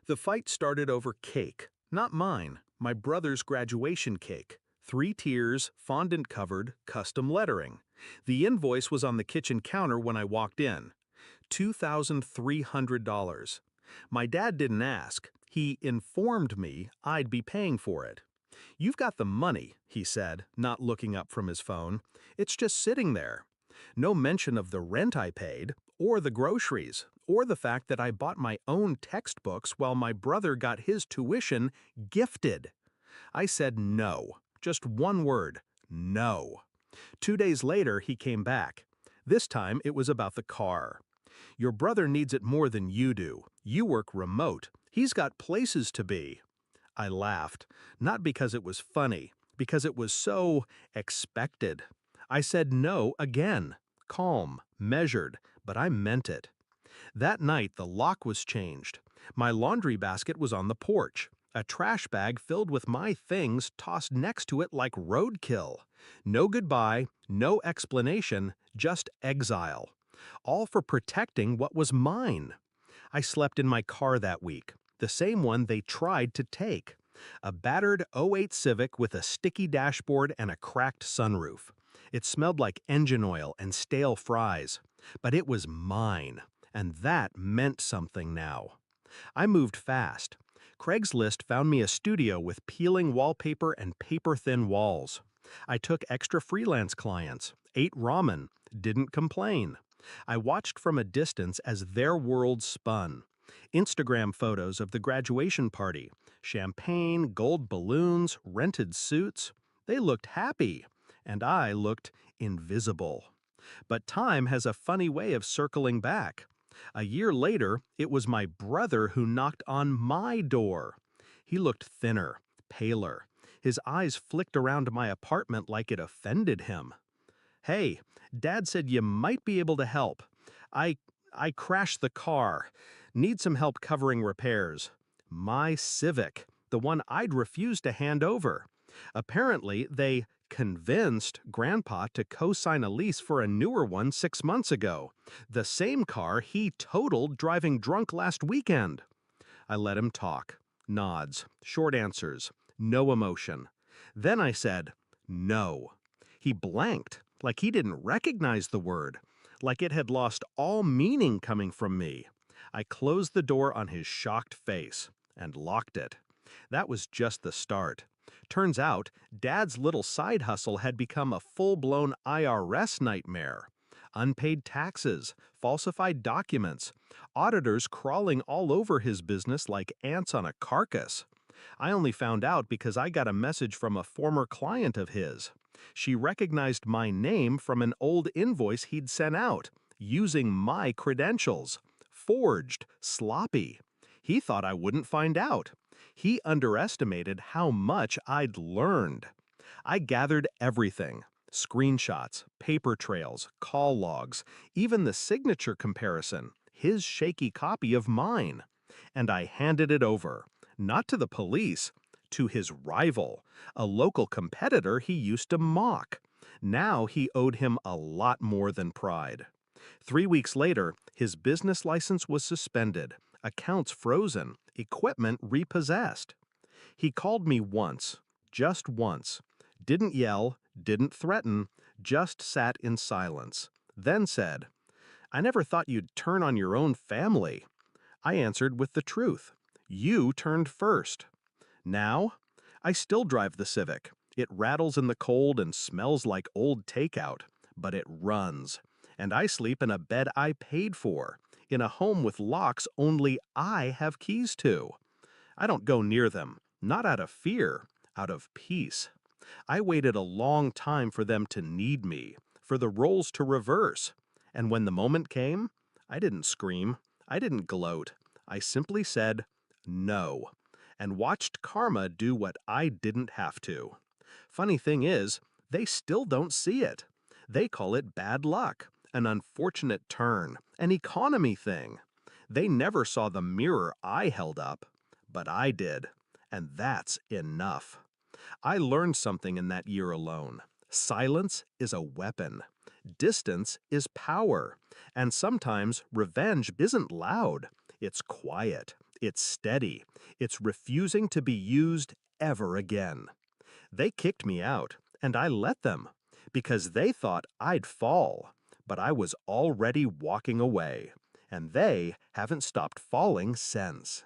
The fight started over cake, not mine, my brother's graduation cake. 3 tiers, fondant covered, custom lettering. The invoice was on the kitchen counter when I walked in. $2,300. My dad didn't ask. He informed me I'd be paying for it. "You've got the money," he said, not looking up from his phone. "It's just sitting there." No mention of the rent I paid, or the groceries, or the fact that I bought my own textbooks while my brother got his tuition gifted. I said no. Just one word. No. 2 days later, he came back. This time, it was about the car. "Your brother needs it more than you do. You work remote. He's got places to be." I laughed, not because it was funny, because it was so expected. I said no again, calm, measured, but I meant it. That night, the lock was changed. My laundry basket was on the porch. A trash bag filled with my things tossed next to it like roadkill. No goodbye, no explanation, just exile. All for protecting what was mine. I slept in my car that week, the same one they tried to take. A battered '08 Civic with a sticky dashboard and a cracked sunroof. It smelled like engine oil and stale fries. But it was mine, and that meant something now. I moved fast. Craigslist found me a studio with peeling wallpaper and paper-thin walls. I took extra freelance clients, ate ramen, didn't complain. I watched from a distance as their world spun. Instagram photos of the graduation party, champagne, gold balloons, rented suits. They looked happy, and I looked invisible. But time has a funny way of circling back. A year later, it was my brother who knocked on my door. He looked thinner, paler. His eyes flicked around my apartment like it offended him. "Hey, Dad said you might be able to help. I I crashed the car. Need some help covering repairs." My Civic, the one I'd refused to hand over. Apparently, they convinced Grandpa to co-sign a lease for a newer one 6 months ago. The same car he totaled driving drunk last weekend. I let him talk. Nods, short answers, no emotion. Then I said, "No." He blanked, like he didn't recognize the word, like it had lost all meaning coming from me. I closed the door on his shocked face and locked it. That was just the start. Turns out, Dad's little side hustle had become a full-blown IRS nightmare. Unpaid taxes, falsified documents, auditors crawling all over his business like ants on a carcass. I only found out because I got a message from a former client of his. She recognized my name from an old invoice he'd sent out, using my credentials. Forged, sloppy. He thought I wouldn't find out. He underestimated how much I'd learned. I gathered everything. Screenshots, paper trails, call logs, even the signature comparison, his shaky copy of mine. And I handed it over, not to the police, to his rival, a local competitor he used to mock. Now he owed him a lot more than pride. 3 weeks later, his business license was suspended, accounts frozen, equipment repossessed. He called me once, just once. Didn't yell, didn't threaten, just sat in silence. Then said, "I never thought you'd turn on your own family." I answered with the truth. "You turned first." Now, I still drive the Civic. It rattles in the cold and smells like old takeout, but it runs. And I sleep in a bed I paid for, in a home with locks only I have keys to. I don't go near them, not out of fear, out of peace. I waited a long time for them to need me, for the roles to reverse. And when the moment came, I didn't scream, I didn't gloat. I simply said, no, and watched karma do what I didn't have to. Funny thing is, they still don't see it. They call it bad luck, an unfortunate turn, an economy thing. They never saw the mirror I held up, but I did, and that's enough. I learned something in that year alone. Silence is a weapon. Distance is power. And sometimes revenge isn't loud. It's quiet. It's steady. It's refusing to be used ever again. They kicked me out, and I let them, because they thought I'd fall, but I was already walking away, and they haven't stopped falling since.